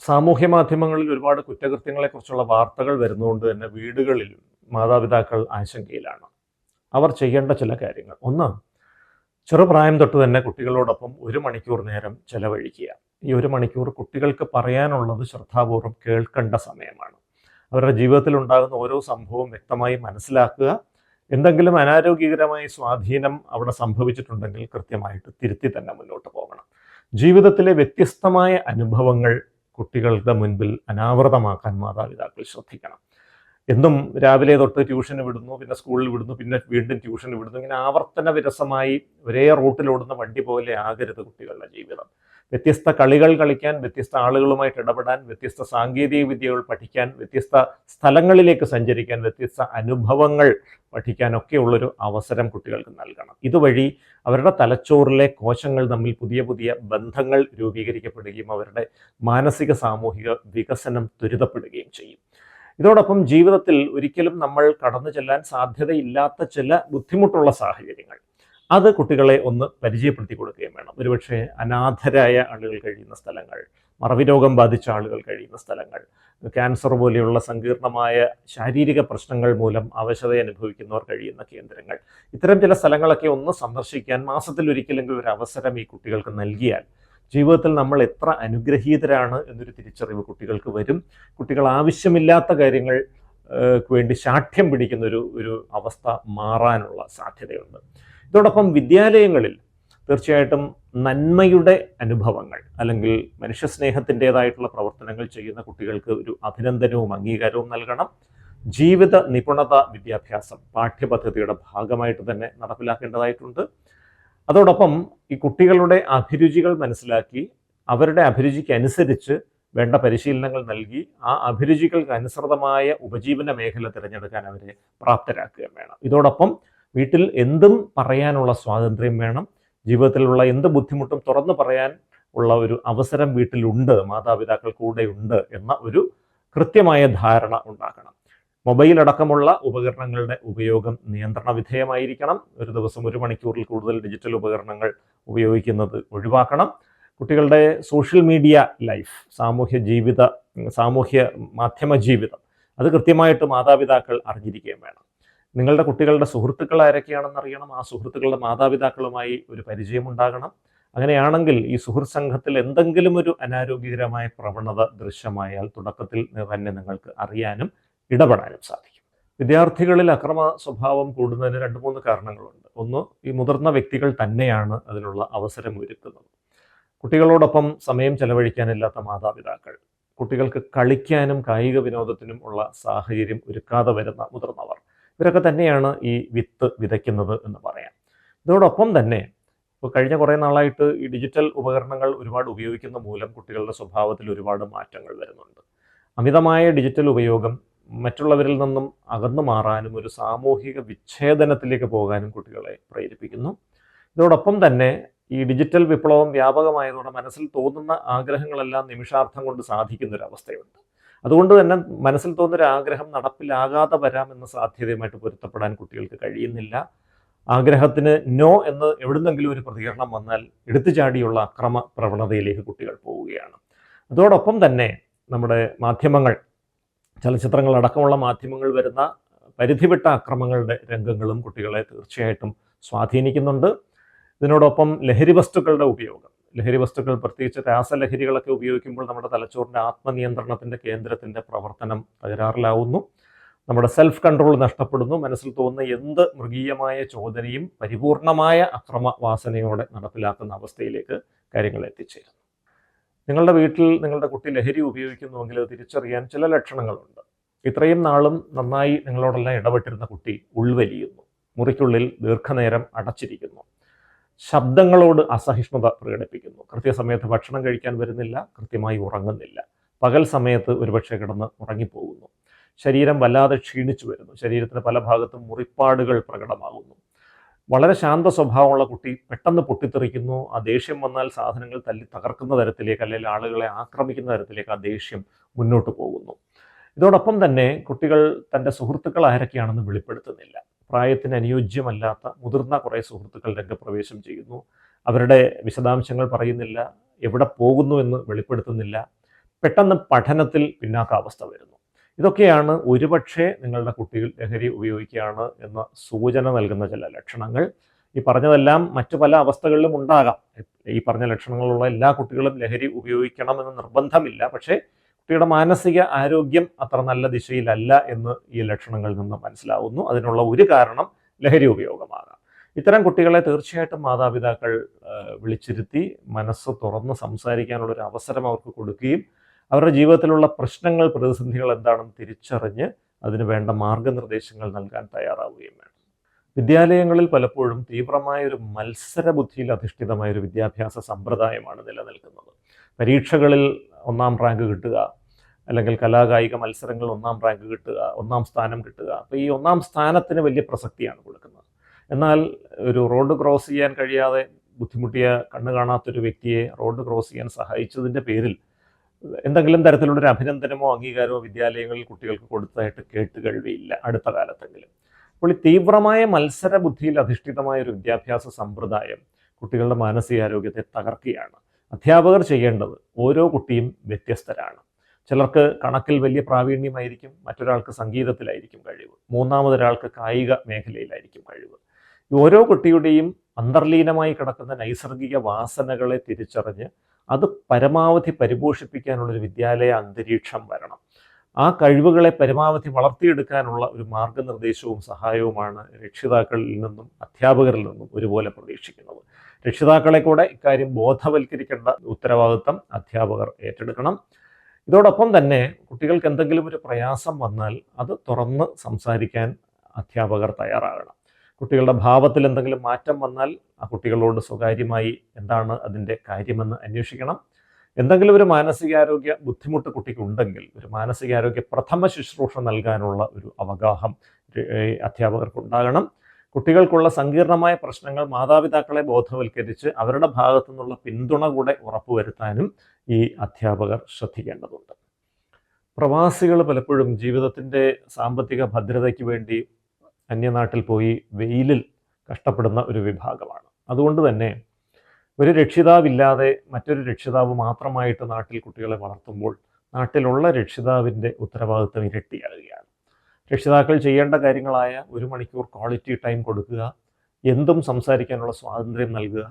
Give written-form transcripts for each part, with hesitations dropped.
സാമൂഹ്യ മാധ്യമങ്ങളിൽ ഒരുപാട് കുറ്റകൃത്യങ്ങളെക്കുറിച്ചുള്ള വാർത്തകൾ വരുന്നതുകൊണ്ട് തന്നെ വീടുകളിൽ മാതാപിതാക്കൾ ആശങ്കയിലാണ്. അവർ ചെയ്യേണ്ട ചില കാര്യങ്ങൾ: ഒന്ന്, ചെറുപ്രായം തൊട്ട് തന്നെ കുട്ടികളോടൊപ്പം 1 മണിക്കൂർ നേരം ചെലവഴിക്കുക. ഈ 1 മണിക്കൂർ കുട്ടികൾക്ക് പറയാനുള്ളത് ശ്രദ്ധാപൂർവം കേൾക്കേണ്ട സമയമാണ്. അവരുടെ ജീവിതത്തിൽ ഉണ്ടാകുന്ന ഓരോ സംഭവവും വ്യക്തമായി മനസ്സിലാക്കുക. എന്തെങ്കിലും അനാരോഗ്യകരമായ സ്വാധീനം അവിടെ സംഭവിച്ചിട്ടുണ്ടെങ്കിൽ കൃത്യമായിട്ട് തിരുത്തി തന്നെ മുന്നോട്ട് പോകണം. ജീവിതത്തിലെ വ്യത്യസ്തമായ അനുഭവങ്ങൾ കുട്ടികളുടെ മുൻപിൽ അനാവൃതമാക്കാൻ മാതാപിതാക്കൾ ശ്രദ്ധിക്കണം. എന്നും രാവിലെ തൊട്ട് ട്യൂഷന് വിടുന്നു, പിന്നെ സ്കൂളിൽ വിടുന്നു, പിന്നെ വീണ്ടും ട്യൂഷന് വിടുന്നു. ഇങ്ങനെ ആവർത്തന വിരസമായി ഒരേ റൂട്ടിലോടുന്ന വണ്ടി പോലെ ആകരുത് കുട്ടികളുടെ ജീവിതം. വ്യത്യസ്ത കളികൾ കളിക്കാൻ, വ്യത്യസ്ത ആളുകളുമായിട്ട് ഇടപെടാൻ, വ്യത്യസ്ത സാങ്കേതിക വിദ്യകൾ പഠിക്കാൻ, വ്യത്യസ്ത സ്ഥലങ്ങളിലേക്ക് സഞ്ചരിക്കാൻ, വ്യത്യസ്ത അനുഭവങ്ങൾ പഠിക്കാനൊക്കെ ഉള്ളൊരു അവസരം കുട്ടികൾക്ക് നൽകണം. ഇതുവഴി അവരുടെ തലച്ചോറിലെ കോശങ്ങൾ തമ്മിൽ പുതിയ പുതിയ ബന്ധങ്ങൾ രൂപീകരിക്കപ്പെടുകയും അവരുടെ മാനസിക സാമൂഹിക വികസനം ത്വരിതപ്പെടുകയും ചെയ്യും. ഇതോടൊപ്പം ജീവിതത്തിൽ ഒരിക്കലും നമ്മൾ കടന്നു ചെല്ലാൻ സാധ്യതയില്ലാത്ത ചില ബുദ്ധിമുട്ടുള്ള സാഹചര്യങ്ങൾ, അത് കുട്ടികളെ ഒന്ന് പരിചയപ്പെടുത്തി കൊടുക്കുകയും വേണം. ഒരുപക്ഷെ അനാഥരായ ആളുകൾ കഴിയുന്ന സ്ഥലങ്ങൾ, മറവിരോഗം ബാധിച്ച ആളുകൾ കഴിയുന്ന സ്ഥലങ്ങൾ, ക്യാൻസർ പോലെയുള്ള സങ്കീർണമായ ശാരീരിക പ്രശ്നങ്ങൾ മൂലം അവശത അനുഭവിക്കുന്നവർ കഴിയുന്ന കേന്ദ്രങ്ങൾ, ഇത്തരം ചില സ്ഥലങ്ങളൊക്കെ ഒന്ന് സന്ദർശിക്കാൻ മാസത്തിൽ ഒരിക്കലെങ്കിലും ഒരു അവസരം ഈ കുട്ടികൾക്ക് നൽകിയാൽ ജീവിതത്തിൽ നമ്മൾ എത്ര അനുഗ്രഹീതരാണ് എന്നൊരു തിരിച്ചറിവ് കുട്ടികൾക്ക് വരും. കുട്ടികൾ ആവശ്യമില്ലാത്ത കാര്യങ്ങൾ വേണ്ടി ശാഠ്യം പിടിക്കുന്ന ഒരു അവസ്ഥ മാറാനുള്ള സാധ്യതയുണ്ട്. ഇതോടൊപ്പം വിദ്യാലയങ്ങളിൽ തീർച്ചയായിട്ടും നന്മയുടെ അനുഭവങ്ങൾ അല്ലെങ്കിൽ മനുഷ്യസ്നേഹത്തിൻ്റെതായിട്ടുള്ള പ്രവർത്തനങ്ങൾ ചെയ്യുന്ന കുട്ടികൾക്ക് ഒരു അഭിനന്ദനവും അംഗീകാരവും നൽകണം. ജീവിത നിപുണത വിദ്യാഭ്യാസം പാഠ്യപദ്ധതിയുടെ ഭാഗമായിട്ട് തന്നെ നടപ്പിലാക്കേണ്ടതായിട്ടുണ്ട്. അതോടൊപ്പം ഈ കുട്ടികളുടെ അഭിരുചികൾ മനസ്സിലാക്കി അവരുടെ അഭിരുചിക്ക് അനുസരിച്ച് വേണ്ട പരിശീലനങ്ങൾ നൽകി ആ അഭിരുചികൾക്ക് അനുസൃതമായ ഉപജീവന മേഖല തിരഞ്ഞെടുക്കാൻ അവരെ പ്രാപ്തരാക്കുകയും വേണം. ഇതോടൊപ്പം വീട്ടിൽ എന്തും പറയാനുള്ള സ്വാതന്ത്ര്യം വേണം. ജീവിതത്തിലുള്ള എന്ത് ബുദ്ധിമുട്ടും തുറന്നു പറയാൻ ഉള്ള ഒരു അവസരം വീട്ടിലുണ്ട്, മാതാപിതാക്കൾ കൂടെയുണ്ട് എന്ന ഒരു കൃത്യമായ ധാരണ ഉണ്ടാക്കണം. മൊബൈൽ അടക്കമുള്ള ഉപകരണങ്ങളുടെ ഉപയോഗം നിയന്ത്രണ വിധേയമായിരിക്കണം. ഒരു ദിവസം 1 മണിക്കൂറിൽ കൂടുതൽ ഡിജിറ്റൽ ഉപകരണങ്ങൾ ഉപയോഗിക്കുന്നത് ഒഴിവാക്കണം. കുട്ടികളുടെ സോഷ്യൽ മീഡിയ ലൈഫ്, സാമൂഹ്യ മാധ്യമ ജീവിതം, അത് കൃത്യമായിട്ട് മാതാപിതാക്കൾ അറിഞ്ഞിരിക്കുകയും വേണം. നിങ്ങളുടെ കുട്ടികളുടെ സുഹൃത്തുക്കൾ ആരൊക്കെയാണെന്ന് അറിയണം. ആ സുഹൃത്തുക്കളുടെ മാതാപിതാക്കളുമായി ഒരു പരിചയമുണ്ടാകണം. അങ്ങനെയാണെങ്കിൽ ഈ സുഹൃത്ത് സംഘത്തിൽ എന്തെങ്കിലും ഒരു അനാരോഗ്യകരമായ പ്രവണത ദൃശ്യമായാൽ തുടക്കത്തിൽ തന്നെ നിങ്ങൾക്ക് അറിയാനും ഇടപെടാനും സാധിക്കും. വിദ്യാർത്ഥികളിൽ അക്രമ സ്വഭാവം കൂടുന്നതിന് 2-3 കാരണങ്ങളുണ്ട്. ഒന്ന്, ഈ മുതിർന്ന വ്യക്തികൾ തന്നെയാണ് അതിനുള്ള അവസരം ഒരുക്കുന്നത്. കുട്ടികളോടൊപ്പം സമയം ചെലവഴിക്കാനില്ലാത്ത മാതാപിതാക്കൾ, കുട്ടികൾക്ക് കളിക്കാനും കായിക വിനോദത്തിനും ഉള്ള സാഹചര്യം ഒരുക്കാതെ വരുന്ന മുതിർന്നവർ, ഇവരൊക്കെ തന്നെയാണ് ഈ വിത്ത് വിതയ്ക്കുന്നത് എന്ന് പറയാം. ഇതോടൊപ്പം തന്നെ ഇപ്പോൾ കഴിഞ്ഞ കുറേ നാളായിട്ട് ഈ ഡിജിറ്റൽ ഉപകരണങ്ങൾ ഒരുപാട് ഉപയോഗിക്കുന്ന മൂലം കുട്ടികളുടെ സ്വഭാവത്തിൽ ഒരുപാട് മാറ്റങ്ങൾ വരുന്നുണ്ട്. അമിതമായ ഡിജിറ്റൽ ഉപയോഗം മറ്റുള്ളവരിൽ നിന്നും അകന്നു മാറാനും ഒരു സാമൂഹിക വിച്ഛേദനത്തിലേക്ക് പോകാനും കുട്ടികളെ പ്രേരിപ്പിക്കുന്നു. ഇതോടൊപ്പം തന്നെ ഈ ഡിജിറ്റൽ വിപ്ലവം വ്യാപകമായതോടെ മനസ്സിൽ തോന്നുന്ന ആഗ്രഹങ്ങളെല്ലാം നിമിഷാർത്ഥം കൊണ്ട് സാധിക്കുന്നൊരവസ്ഥയുണ്ട്. അതുകൊണ്ട് തന്നെ മനസ്സിൽ തോന്നുന്നൊരു ആഗ്രഹം നടപ്പിലാകാതെ വരാമെന്ന സാധ്യതയുമായിട്ട് പൊരുത്തപ്പെടാൻ കുട്ടികൾക്ക് കഴിയുന്നില്ല. ആഗ്രഹത്തിന് നോ എന്ന് എവിടുന്നെങ്കിലും ഒരു പ്രതികരണം വന്നാൽ എടുത്തുചാടിയുള്ള അക്രമ പ്രവണതയിലേക്ക് കുട്ടികൾ പോവുകയാണ്. അതോടൊപ്പം തന്നെ നമ്മുടെ മാധ്യമങ്ങൾ, ചലച്ചിത്രങ്ങളടക്കമുള്ള മാധ്യമങ്ങൾ വരുന്ന പരിധിവിട്ട അക്രമങ്ങളുടെ രംഗങ്ങളും കുട്ടികളെ തീർച്ചയായിട്ടും സ്വാധീനിക്കുന്നുണ്ട്. ഇതിനോടൊപ്പം ലഹരി വസ്തുക്കളുടെ ഉപയോഗം, ലഹരി വസ്തുക്കൾ പ്രത്യേകിച്ച് രാസലഹരികളൊക്കെ ഉപയോഗിക്കുമ്പോൾ നമ്മുടെ തലച്ചോറിൻ്റെ ആത്മനിയന്ത്രണത്തിൻ്റെ കേന്ദ്രത്തിൻ്റെ പ്രവർത്തനം തകരാറിലാവുന്നു. നമ്മുടെ സെൽഫ് കൺട്രോൾ നഷ്ടപ്പെടുന്നു. മനസ്സിൽ തോന്നുന്ന എന്ത് മൃഗീയമായ ചോദനയും പരിപൂർണമായ അക്രമ വാസനയോടെ നടപ്പിലാക്കുന്ന അവസ്ഥയിലേക്ക് കാര്യങ്ങൾ എത്തിച്ചേരുന്നു. നിങ്ങളുടെ വീട്ടിൽ നിങ്ങളുടെ കുട്ടി ലഹരി ഉപയോഗിക്കുന്നുവെങ്കിൽ അത് തിരിച്ചറിയാൻ ചില ലക്ഷണങ്ങളുണ്ട്. ഇത്രയും നാളും നന്നായി നിങ്ങളോടെല്ലാം ഇടപെട്ടിരുന്ന കുട്ടി ഉൾവലിയുന്നു, മുറിക്കുള്ളിൽ ദീർഘനേരം അടച്ചിരിക്കുന്നു, ശബ്ദങ്ങളോട് അസഹിഷ്ണുത പ്രകടിപ്പിക്കുന്നു, കൃത്യസമയത്ത് ഭക്ഷണം കഴിക്കാൻ വരുന്നില്ല, കൃത്യമായി ഉറങ്ങുന്നില്ല, പകൽ സമയത്ത് ഒരുപക്ഷെ കിടന്ന് ഉറങ്ങിപ്പോകുന്നു, ശരീരം വല്ലാതെ ക്ഷീണിച്ചു വരുന്നു, ശരീരത്തിന് പല ഭാഗത്തും മുറിപ്പാടുകൾ പ്രകടമാകുന്നു, വളരെ ശാന്ത സ്വഭാവമുള്ള കുട്ടി പെട്ടെന്ന് പൊട്ടിത്തെറിക്കുന്നു, ആ ദേഷ്യം വന്നാൽ സാധനങ്ങൾ തല്ലി തകർക്കുന്ന തരത്തിലേക്ക് അല്ലെങ്കിൽ ആളുകളെ ആക്രമിക്കുന്ന തരത്തിലേക്ക് ആ ദേഷ്യം മുന്നോട്ട് പോകുന്നു. ഇതോടൊപ്പം തന്നെ കുട്ടികൾ തൻ്റെ സുഹൃത്തുക്കൾ ആരൊക്കെയാണെന്ന് വെളിപ്പെടുത്തുന്നില്ല. പ്രായത്തിന് അനുയോജ്യമല്ലാത്ത മുതിർന്ന കുറേ സുഹൃത്തുക്കൾ രംഗപ്രവേശം ചെയ്യുന്നു. അവരുടെ വിശദാംശങ്ങൾ പറയുന്നില്ല, എവിടെ പോകുന്നു എന്ന് വെളിപ്പെടുത്തുന്നില്ല. പെട്ടെന്ന് പഠനത്തിൽ പിന്നാക്കാവസ്ഥ വരുന്നു. ഇതൊക്കെയാണ് ഒരുപക്ഷെ നിങ്ങളുടെ കുട്ടികൾ ലഹരി ഉപയോഗിക്കുകയാണ് എന്ന സൂചന നൽകുന്ന ചില ലക്ഷണങ്ങൾ. ഈ പറഞ്ഞതെല്ലാം മറ്റു പല അവസ്ഥകളിലും ഉണ്ടാകാം. ഈ പറഞ്ഞ ലക്ഷണങ്ങളുള്ള എല്ലാ കുട്ടികളും ലഹരി ഉപയോഗിക്കണമെന്ന് നിർബന്ധമില്ല. പക്ഷേ കുട്ടിയുടെ മാനസിക ആരോഗ്യം അത്ര നല്ല ദിശയിലല്ല എന്ന് ഈ ലക്ഷണങ്ങളിൽ നിന്ന് മനസ്സിലാവുന്നു. അതിനുള്ള ഒരു കാരണം ലഹരി ഉപയോഗമാകാം. ഇത്തരം കുട്ടികളെ തീർച്ചയായിട്ടും മാതാപിതാക്കൾ വിളിച്ചിരുത്തി മനസ്സ് തുറന്ന് സംസാരിക്കാനുള്ളൊരു അവസരം അവർക്ക് കൊടുക്കുകയും അവരുടെ ജീവിതത്തിലുള്ള പ്രശ്നങ്ങൾ, പ്രതിസന്ധികൾ എന്താണെന്ന് തിരിച്ചറിഞ്ഞ് അതിന് വേണ്ട മാർഗനിർദ്ദേശങ്ങൾ നൽകാൻ തയ്യാറാവുകയും വേണം. വിദ്യാലയങ്ങളിൽ പലപ്പോഴും തീവ്രമായൊരു മത്സരബുദ്ധിയിൽ അധിഷ്ഠിതമായൊരു വിദ്യാഭ്യാസ സമ്പ്രദായമാണ് നിലനിൽക്കുന്നത്. പരീക്ഷകളിൽ 1ാം റാങ്ക് കിട്ടുക, അല്ലെങ്കിൽ കലാകായിക മത്സരങ്ങളിൽ 1ാം റാങ്ക് കിട്ടുക, 1ാം സ്ഥാനം കിട്ടുക. അപ്പോൾ ഈ 1ാം സ്ഥാനത്തിന് വലിയ പ്രസക്തിയാണ് കൊടുക്കുന്നത്. എന്നാൽ ഒരു റോഡ് ക്രോസ് ചെയ്യാൻ കഴിയാതെ ബുദ്ധിമുട്ടിയ, കണ്ണ് കാണാത്തൊരു വ്യക്തിയെ റോഡ് ക്രോസ് ചെയ്യാൻ സഹായിച്ചതിൻ്റെ പേരിൽ എന്തെങ്കിലും തരത്തിലുള്ളൊരു അഭിനന്ദനമോ അംഗീകാരമോ വിദ്യാലയങ്ങളിൽ കുട്ടികൾക്ക് കൊടുത്തതായിട്ട് കേട്ട് കഴിവില്ല അടുത്ത കാലത്തെങ്കിലും. അപ്പോൾ ഈ തീവ്രമായ മത്സര ബുദ്ധിയിൽ അധിഷ്ഠിതമായ ഒരു വിദ്യാഭ്യാസ സമ്പ്രദായം കുട്ടികളുടെ മാനസികാരോഗ്യത്തെ തകർക്കുകയാണ്. അധ്യാപകർ ചെയ്യേണ്ടത്, ഓരോ കുട്ടിയും വ്യത്യസ്തരാണ്. ചിലർക്ക് കണക്കിൽ വലിയ പ്രാവീണ്യമായിരിക്കും, മറ്റൊരാൾക്ക് സംഗീതത്തിലായിരിക്കും കഴിവ്, മൂന്നാമതൊരാൾക്ക് കായിക മേഖലയിലായിരിക്കും കഴിവ്. ഓരോ കുട്ടിയുടെയും അന്തർലീനമായി കിടക്കുന്ന നൈസർഗിക വാസനകളെ തിരിച്ചറിഞ്ഞ് അത് പരമാവധി പരിപോഷിപ്പിക്കാനുള്ളൊരു വിദ്യാലയ അന്തരീക്ഷം വരണം. ആ കഴിവുകളെ പരമാവധി വളർത്തിയെടുക്കാനുള്ള ഒരു മാർഗനിർദ്ദേശവും സഹായവുമാണ് രക്ഷിതാക്കളിൽ നിന്നും അധ്യാപകരിൽ നിന്നും ഒരുപോലെ പ്രതീക്ഷിക്കുന്നത്. രക്ഷിതാക്കളെ കൂടെ ഇക്കാര്യം ബോധവൽക്കരിക്കേണ്ട ഉത്തരവാദിത്തം അധ്യാപകർ ഏറ്റെടുക്കണം. ഇതോടൊപ്പം തന്നെ കുട്ടികൾക്ക് എന്തെങ്കിലും ഒരു പ്രയാസം വന്നാൽ അത് തുറന്ന് സംസാരിക്കാൻ അധ്യാപകർ തയ്യാറാകണം. കുട്ടികളുടെ ഭാവത്തിൽ എന്തെങ്കിലും മാറ്റം വന്നാൽ ആ കുട്ടികളോട് സ്വകാര്യമായി എന്താണ് അതിൻ്റെ കാര്യമെന്ന് അന്വേഷിക്കണം. എന്തെങ്കിലും ഒരു മാനസികാരോഗ്യ ബുദ്ധിമുട്ട് കുട്ടിക്കുണ്ടെങ്കിൽ ഒരു മാനസികാരോഗ്യ പ്രഥമ ശുശ്രൂഷ നൽകാനുള്ള ഒരു അവഗാഹം അധ്യാപകർക്കുണ്ടാകണം. കുട്ടികൾക്കുള്ള സങ്കീർണമായ പ്രശ്നങ്ങൾ മാതാപിതാക്കളെ ബോധവൽക്കരിച്ച് അവരുടെ ഭാഗത്തു നിന്നുള്ള പിന്തുണ കൂടെ ഉറപ്പുവരുത്താനും ഈ അധ്യാപകർ ശ്രദ്ധിക്കേണ്ടതുണ്ട്. പ്രവാസികൾ പലപ്പോഴും ജീവിതത്തിൻ്റെ സാമ്പത്തിക ഭദ്രതയ്ക്ക് വേണ്ടി അന്യനാട്ടിൽ പോയി വെയിലിൽ കഷ്ടപ്പെടുന്ന ഒരു വിഭാഗമാണ്. അതുകൊണ്ട് തന്നെ ഒരു രക്ഷിതാവില്ലാതെ മറ്റൊരു രക്ഷിതാവ് മാത്രമായിട്ട് നാട്ടിൽ കുട്ടികളെ വളർത്തുമ്പോൾ നാട്ടിലുള്ള രക്ഷിതാവിൻ്റെ ഉത്തരവാദിത്വം ഇരട്ടിയാകുകയാണ്. രക്ഷിതാക്കൾ ചെയ്യേണ്ട കാര്യങ്ങളായ 1 മണിക്കൂർ ക്വാളിറ്റി ടൈം കൊടുക്കുക, എന്തും സംസാരിക്കാനുള്ള സ്വാതന്ത്ര്യം നൽകുക,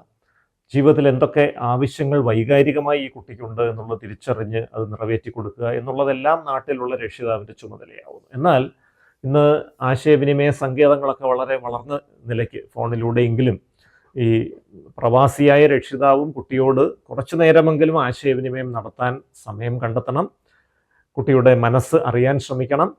ജീവിതത്തിൽ എന്തൊക്കെ ആവശ്യങ്ങൾ വൈകാരികമായി ഈ കുട്ടിക്കുണ്ട് എന്നുള്ളത് തിരിച്ചറിഞ്ഞ് അത് നിറവേറ്റി കൊടുക്കുക എന്നുള്ളതെല്ലാം നാട്ടിലുള്ള രക്ഷിതാവിൻ്റെ ചുമതലയാവുന്നു. എന്നാൽ ഇന്ന് ആശയവിനിമയ സങ്കേതങ്ങളൊക്കെ വളരെ വളർന്ന നിലയ്ക്ക് ഫോണിലൂടെയെങ്കിലും ഈ പ്രവാസിയായ രക്ഷിതാവും കുട്ടിയോട് കുറച്ചു നേരമെങ്കിലും ആശയവിനിമയം നടത്താൻ സമയം കണ്ടെത്തണം. കുട്ടിയുടെ മനസ്സ് അറിയാൻ ശ്രമിക്കണം.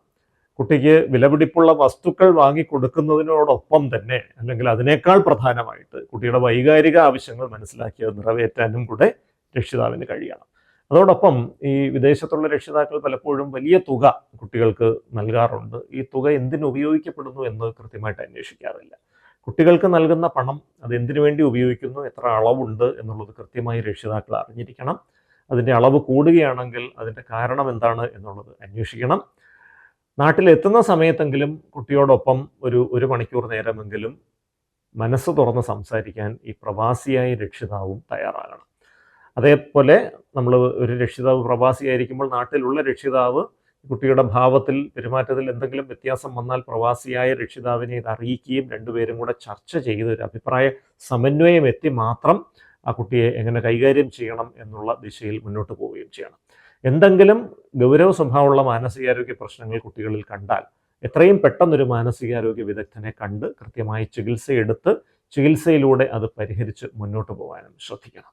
കുട്ടിക്ക് വിലപിടിപ്പുള്ള വസ്തുക്കൾ വാങ്ങിക്കൊടുക്കുന്നതിനോടൊപ്പം തന്നെ, അല്ലെങ്കിൽ അതിനേക്കാൾ പ്രധാനമായിട്ട് കുട്ടിയുടെ വൈകാരിക ആവശ്യങ്ങൾ മനസ്സിലാക്കി അത് നിറവേറ്റാനും കൂടെ രക്ഷിതാവിന് കഴിയണം. അതോടൊപ്പം ഈ വിദേശത്തുള്ള രക്ഷിതാക്കൾ പലപ്പോഴും വലിയ തുക കുട്ടികൾക്ക് നൽകാറുണ്ട്. ഈ തുക എന്തിനു ഉപയോഗിക്കപ്പെടുന്നു എന്ന് കൃത്യമായിട്ട് അന്വേഷിക്കാറില്ല. കുട്ടികൾക്ക് നൽകുന്ന പണം അത് എന്തിനു വേണ്ടി ഉപയോഗിക്കുന്നു, എത്ര അളവുണ്ട് എന്നുള്ളത് കൃത്യമായി രക്ഷിതാക്കൾ അറിഞ്ഞിരിക്കണം. അതിൻ്റെ അളവ് കൂടുകയാണെങ്കിൽ അതിൻ്റെ കാരണം എന്താണ് എന്നുള്ളത് അന്വേഷിക്കണം. നാട്ടിലെത്തുന്ന സമയത്തെങ്കിലും കുട്ടിയോടൊപ്പം ഒരു മണിക്കൂർ നേരമെങ്കിലും മനസ്സ് തുറന്ന് സംസാരിക്കാൻ ഈ പ്രവാസിയായ രക്ഷിതാവും തയ്യാറാകണം. അതേപോലെ നമ്മൾ ഒരു രക്ഷിതാവ് പ്രവാസിയായിരിക്കുമ്പോൾ നാട്ടിലുള്ള രക്ഷിതാവ് കുട്ടിയുടെ ഭാവത്തിൽ, പെരുമാറ്റത്തിൽ എന്തെങ്കിലും വ്യത്യാസം വന്നാൽ പ്രവാസിയായ രക്ഷിതാവിനെ ഇത് അറിയിക്കുകയും രണ്ടുപേരും കൂടെ ചർച്ച ചെയ്ത് ഒരു അഭിപ്രായ സമന്വയം എത്തി മാത്രം ആ കുട്ടിയെ എങ്ങനെ കൈകാര്യം ചെയ്യണം എന്നുള്ള ദിശയിൽ മുന്നോട്ട് പോവുകയും ചെയ്യണം. എന്തെങ്കിലും ഗൗരവ സ്വഭാവമുള്ള മാനസികാരോഗ്യ പ്രശ്നങ്ങൾ കുട്ടികളിൽ കണ്ടാൽ എത്രയും പെട്ടെന്നൊരു മാനസികാരോഗ്യ വിദഗ്ധനെ കണ്ട് കൃത്യമായി ചികിത്സയെടുത്ത് ചികിത്സയിലൂടെ അത് പരിഹരിച്ച് മുന്നോട്ട് പോകാനും ശ്രദ്ധിക്കണം.